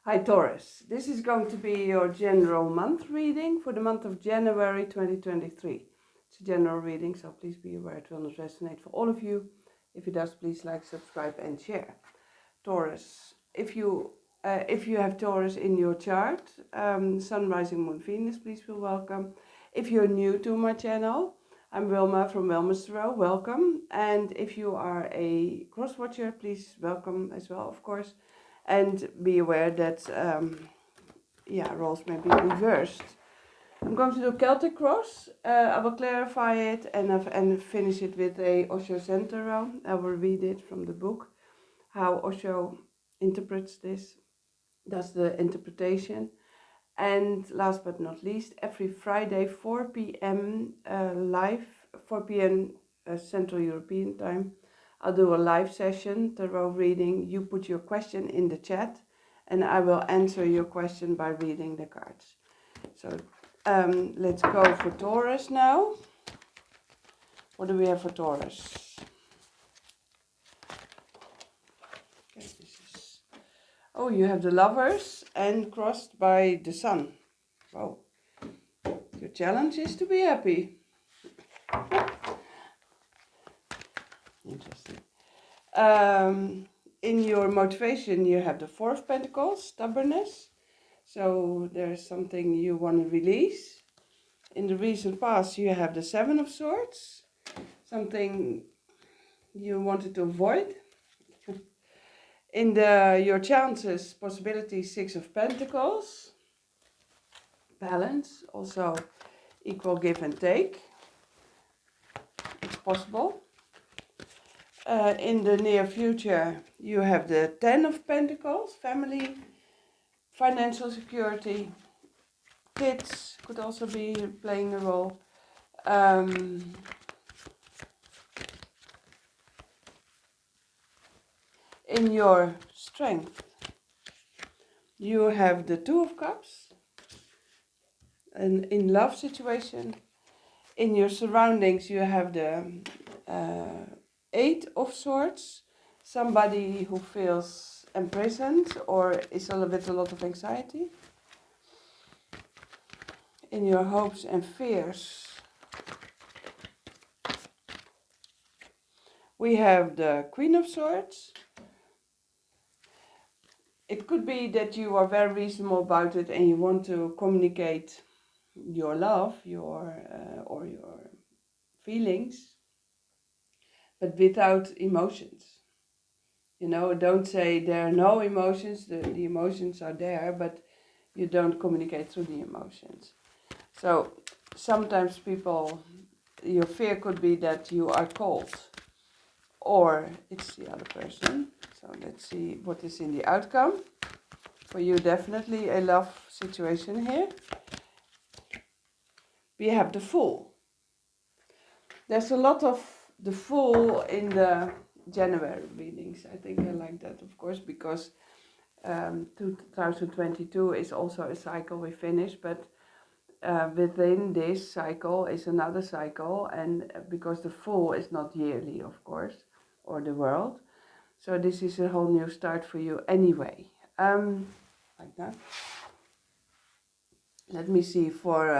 Hi Taurus, this is going to be your general month reading for the month of January 2023. It's a general reading, so please be aware it will not resonate for all of you. If it does, please like, subscribe and share. Taurus, if you have Taurus in your chart, Sun, Rising, Moon, Venus, please feel welcome. If you're new to my channel, I'm Wilma from Wilma's Tarot, welcome. And if you are a cross watcher, please welcome as well, of course. And be aware that roles may be reversed. I'm going to do Celtic Cross. I will clarify it and finish it with a Osho Centro. I will read it from the book, how Osho interprets this, does the interpretation. And last but not least, every Friday 4 p.m. Live, 4 p.m. Central European time, I'll do a live session, tarot reading. You put your question in the chat and I will answer your question by reading the cards. So let's go for Taurus now. What do we have for Taurus? Okay, oh, you have the Lovers and crossed by the Sun. Wow. Your challenge is to be happy. Interesting. In your motivation, you have the Four of Pentacles, stubbornness. So there's something you want to release. In the recent past, you have the Seven of Swords, something you wanted to avoid. In your chances, possibilities, Six of Pentacles, balance, also equal give and take. It's possible. In the near future, you have the Ten of Pentacles, family, financial security, kids could also be playing a role. In your strength, you have the Two of Cups, and in love situation. In your surroundings, you have the Eight of Swords, somebody who feels imprisoned or is a lot of anxiety. In your hopes and fears, we have the Queen of Swords. It could be that you are very reasonable about it and you want to communicate your love, or your feelings, but without emotions. You know, don't say there are no emotions, the emotions are there, but you don't communicate through the emotions. So sometimes your fear could be that you are cold, or it's the other person. So let's see what is in the outcome. For you, definitely a love situation here. We have the Fool. There's a lot of the Fool in the January readings. I think I like that, of course, because 2022 is also a cycle we finish, but within this cycle is another cycle, and because the Fool is not yearly, of course, or the world. So this is a whole new start for you anyway. Like that. Let me see for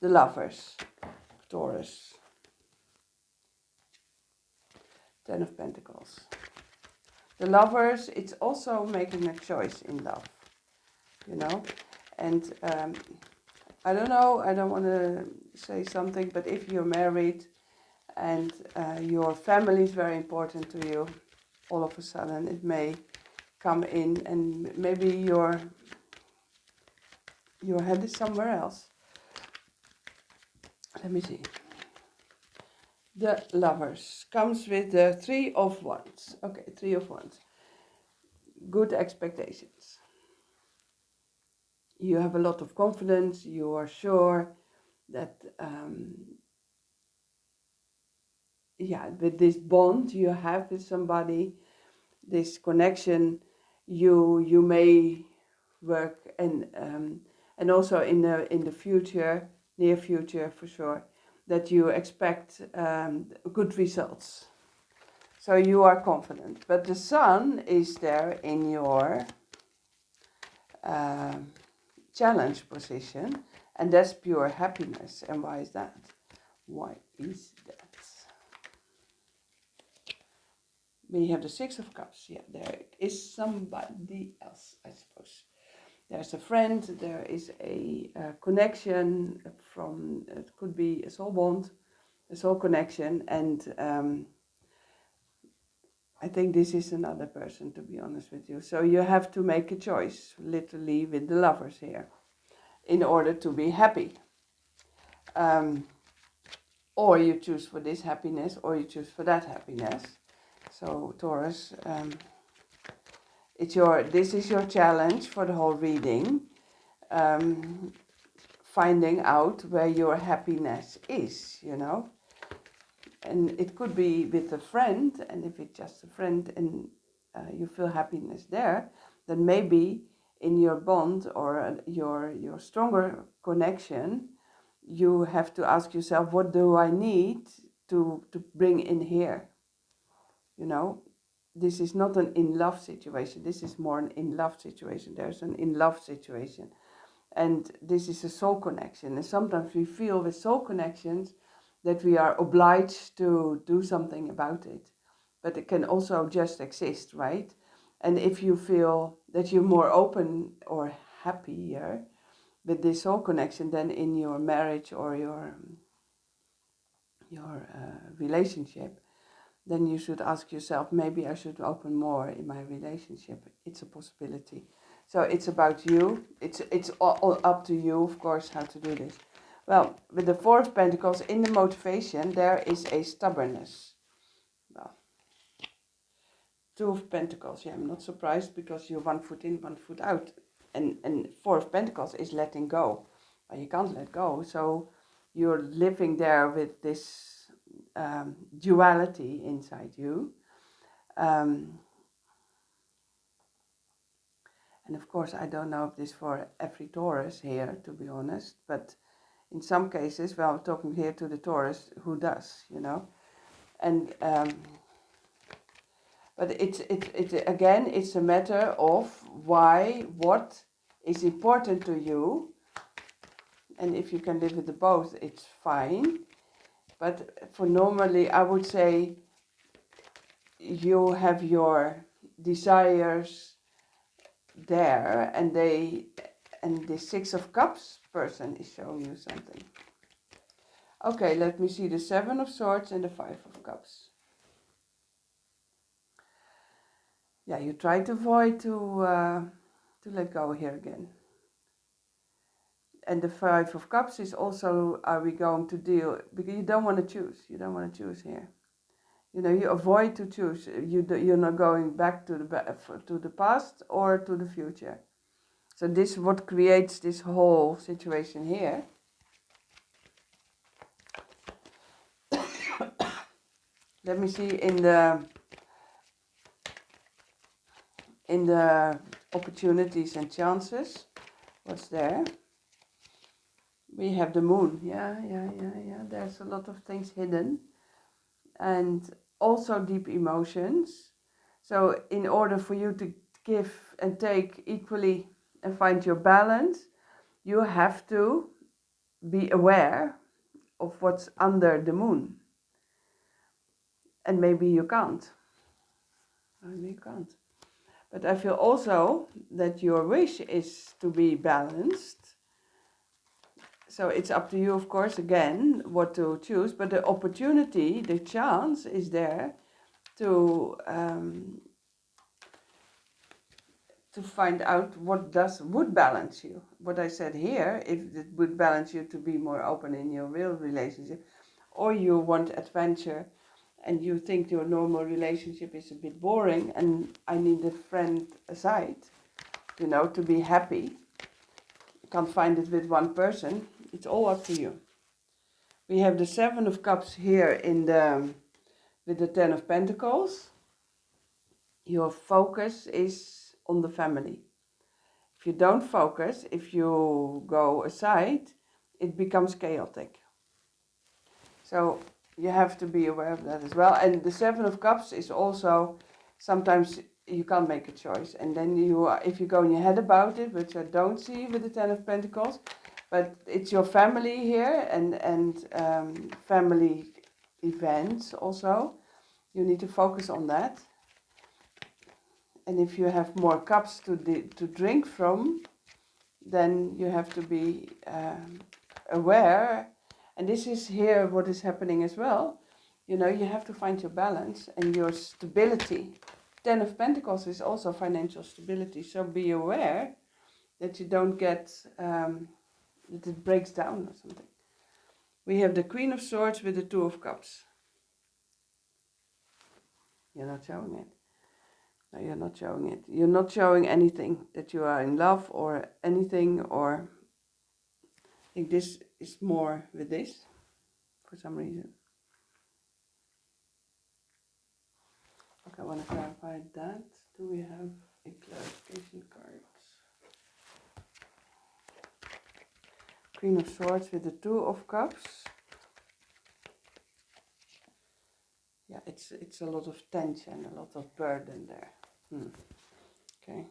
the Lovers, Taurus. Ten of Pentacles. The Lovers, it's also making a choice in love, you know. And I don't know, I don't want to say something, but if you're married and your family is very important to you, all of a sudden it may come in and maybe your head is somewhere else. Let me see. The Lovers comes with the Three of Wands. Okay, Three of Wands. Good expectations. You have a lot of confidence. You are sure that, with this bond you have with somebody, this connection, you may work and also in the future, near future for sure, that you expect good results. So you are confident. But the Sun is there in your challenge position, and that's pure happiness. And why is that? Why is that? We have the Six of Cups. Yeah, there is somebody else, I suppose. There's a friend, there is a connection from, it could be a soul bond, a soul connection, and I think this is another person, to be honest with you. So you have to make a choice, literally with the Lovers here, in order to be happy. Or you choose for this happiness, or you choose for that happiness. So Taurus, this is your challenge for the whole reading, finding out where your happiness is, you know. And it could be with a friend, and if it's just a friend and you feel happiness there, then maybe in your bond or your stronger connection, you have to ask yourself, what do I need to bring in here? You know, this is not an in-love situation. This is more an in-love situation. There's an in-love situation. And this is a soul connection. And sometimes we feel with soul connections that we are obliged to do something about it. But it can also just exist, right? And if you feel that you're more open or happier with this soul connection than in your marriage or your relationship, then you should ask yourself, maybe I should open more in my relationship. It's a possibility. So it's about you. It's all up to you, of course, how to do this. Well, with the Four of Pentacles in the motivation, there is a stubbornness. Well, Two of Pentacles. Yeah, I'm not surprised because you're 1 foot in, 1 foot out. And Four of Pentacles is letting go. Well, you can't let go. So you're living there with this duality inside you. And of course, I don't know if this for every Taurus here, to be honest, but in some cases, well, I'm talking here to the Taurus who does, you know. And but it's again, it's a matter of what is important to you, and if you can live with the both, it's fine. But for normally, I would say you have your desires there, and the Six of Cups person is showing you something. Okay, let me see the Seven of Swords and the Five of Cups. Yeah, you try to avoid to let go here again. And the Five of Cups is also, are we going to deal, because you don't want to choose. You don't want to choose here. You know, you avoid to choose. You're not going back to the past or to the future. So this is what creates this whole situation here. Let me see in the opportunities and chances. What's there? We have the moon. Yeah. There's a lot of things hidden. And also deep emotions. So in order for you to give and take equally and find your balance, you have to be aware of what's under the moon. And maybe you can't. Maybe you can't. But I feel also that your wish is to be balanced. So it's up to you, of course, again, what to choose. But the opportunity, the chance is there to find out what would balance you. What I said here, if it would balance you to be more open in your real relationship, or you want adventure and you think your normal relationship is a bit boring and I need a friend aside, you know, to be happy. You can't find it with one person. It's all up to you. We have the Seven of Cups here with the Ten of Pentacles. Your focus is on the family. If you don't focus, if you go aside, it becomes chaotic. So you have to be aware of that as well. And the Seven of Cups is also, sometimes you can't make a choice. And then you are, if you go in your head about it, which I don't see with the Ten of Pentacles, but it's your family here and family events also. You need to focus on that. And if you have more cups to drink from, then you have to be aware. And this is here what is happening as well. You know, you have to find your balance and your stability. Ten of Pentacles is also financial stability. So be aware that you don't get, that it breaks down or something. We have the Queen of Swords with the Two of Cups. You're not showing it. No, you're not showing it. You're not showing anything that you are in love or anything, or I think this is more with this for some reason. Okay, I want to clarify that. Do we have a clarification card? Queen of Swords with the Two of Cups. Yeah, it's a lot of tension, a lot of burden there. Okay.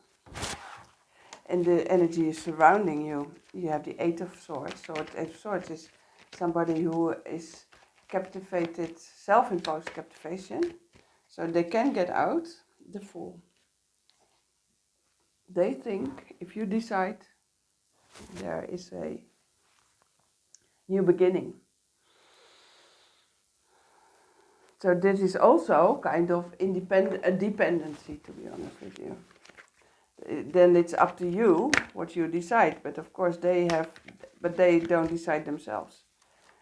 And the energy is surrounding you. You have the Eight of Swords. So Eight of Swords is somebody who is captivated, self-imposed captivation. So they can get out. The Fool. They think if you decide, there is a new beginning. So this is also kind of a dependency, to be honest with you. Then it's up to you what you decide. But of course they don't decide themselves.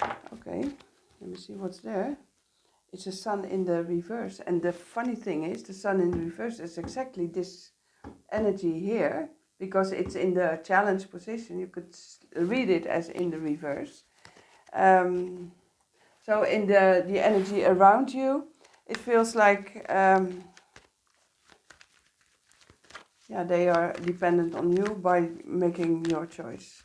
Okay, let me see what's there. It's a Sun in the reverse. And the funny thing is, the Sun in the reverse is exactly this energy here, because it's in the challenge position. You could read it as in the reverse. So in the energy around you, it feels like, they are dependent on you by making your choice.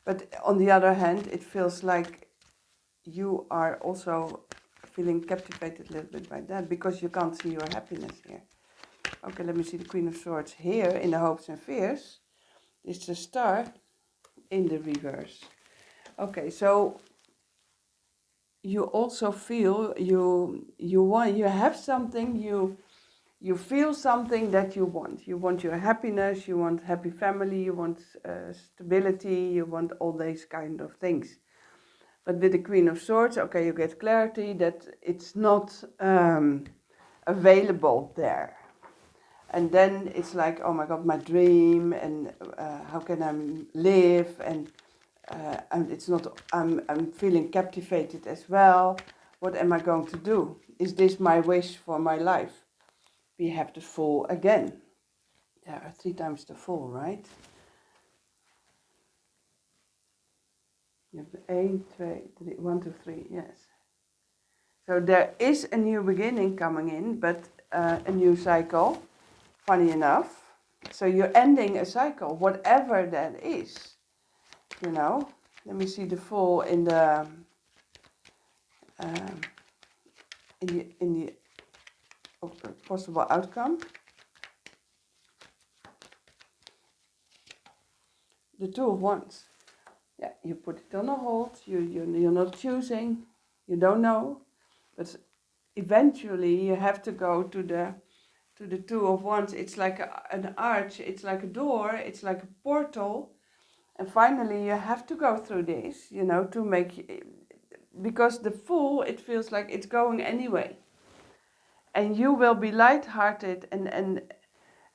But on the other hand, it feels like you are also feeling captivated a little bit by that, because you can't see your happiness here. Okay, let me see the Queen of Swords here in the hopes and fears. It's the Star in the reverse. Okay, so you also feel you have something, you feel something that you want. You want your happiness, you want happy family, you want stability, you want all these kind of things. But with the Queen of Swords, okay, you get clarity that it's not available there. And then it's like, oh my God, my dream, and how can I live? And it's not, I'm feeling captivated as well. What am I going to do? Is this my wish for my life? We have the Fool again. There are 3 times the Fool, right? You have 8, 2, 3, 1, 2, 3, yes. So there is a new beginning coming in, but a new cycle, funny enough. So you're ending a cycle, whatever that is, you know. Let me see the Fool in the possible outcome. The Two of Wands. Yeah, you put it on a hold. You're not choosing. You don't know, but eventually you have to go to the Two of Wands. It's like an arch. It's like a door. It's like a portal. And finally, you have to go through this, you know, to make, because the Fool, it feels like it's going anyway. And you will be lighthearted, and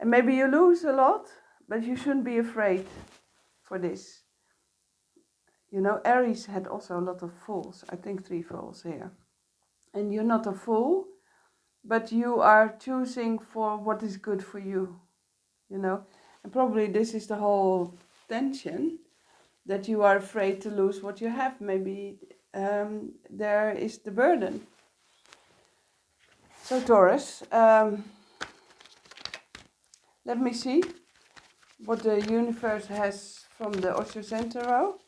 maybe you lose a lot, but you shouldn't be afraid for this. You know, Aries had also a lot of fools. I think 3 fools here. And you're not a fool, but you are choosing for what is good for you, you know. And probably this is the whole tension, that you are afraid to lose what you have. Maybe there is the burden. So Taurus, let me see what the universe has from the Osho Centro.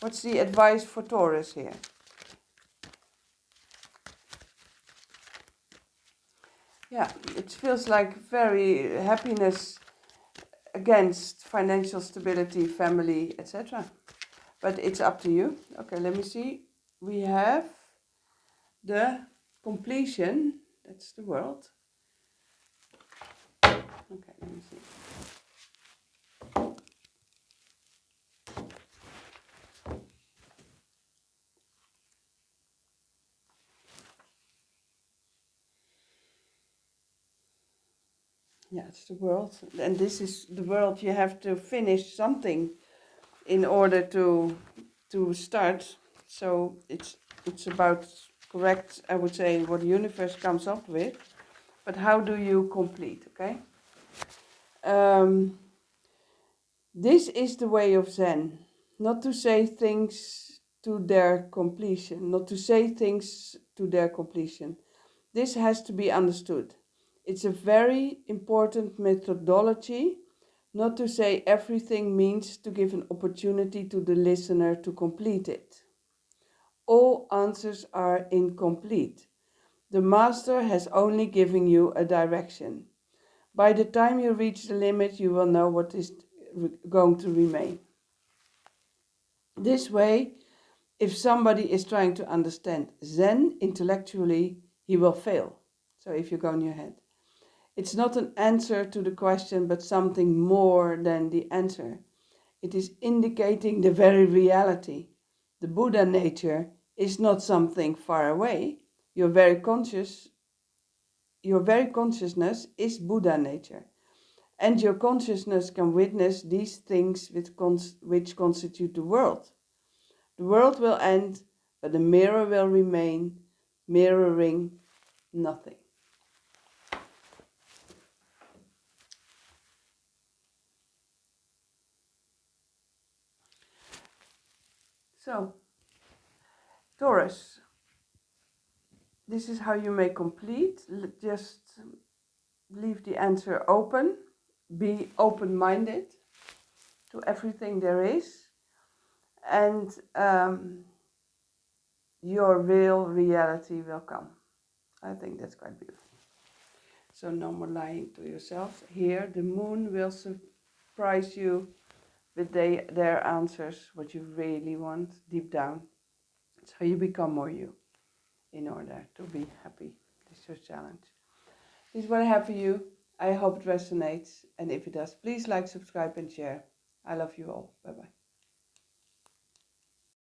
What's the advice for Taurus here? yeah, it feels like very happiness against financial stability, family, etc. But it's up to you. Okay, let me see. We have the completion. That's the world. Okay, let me see. Yeah, it's the world. And this is the world. You have to finish something in order to start. So it's about correct, I would say, what the universe comes up with. But how do you complete, okay? This is the way of Zen. Not to say things to their completion. Not to say things to their completion. This has to be understood. It's a very important methodology. Not to say everything means to give an opportunity to the listener to complete it. All answers are incomplete. The master has only given you a direction. By the time you reach the limit, you will know what is going to remain. This way, if somebody is trying to understand Zen intellectually, he will fail. So if you go in your head. It's not an answer to the question, but something more than the answer. It is indicating the very reality. The Buddha nature is not something far away. Your very consciousness is Buddha nature. And your consciousness can witness these things which constitute the world. The world will end, but the mirror will remain, mirroring nothing. So, Taurus, this is how you may complete. Just leave the answer open. Be open-minded to everything there is. And your real reality will come. I think that's quite beautiful. So no more lying to yourself. Here, the moon will surprise you with their answers, what you really want deep down. So you become more you in order to be happy. This is your challenge. This is what I have for you. I hope it resonates. And if it does, please like, subscribe and share. I love you all. Bye-bye.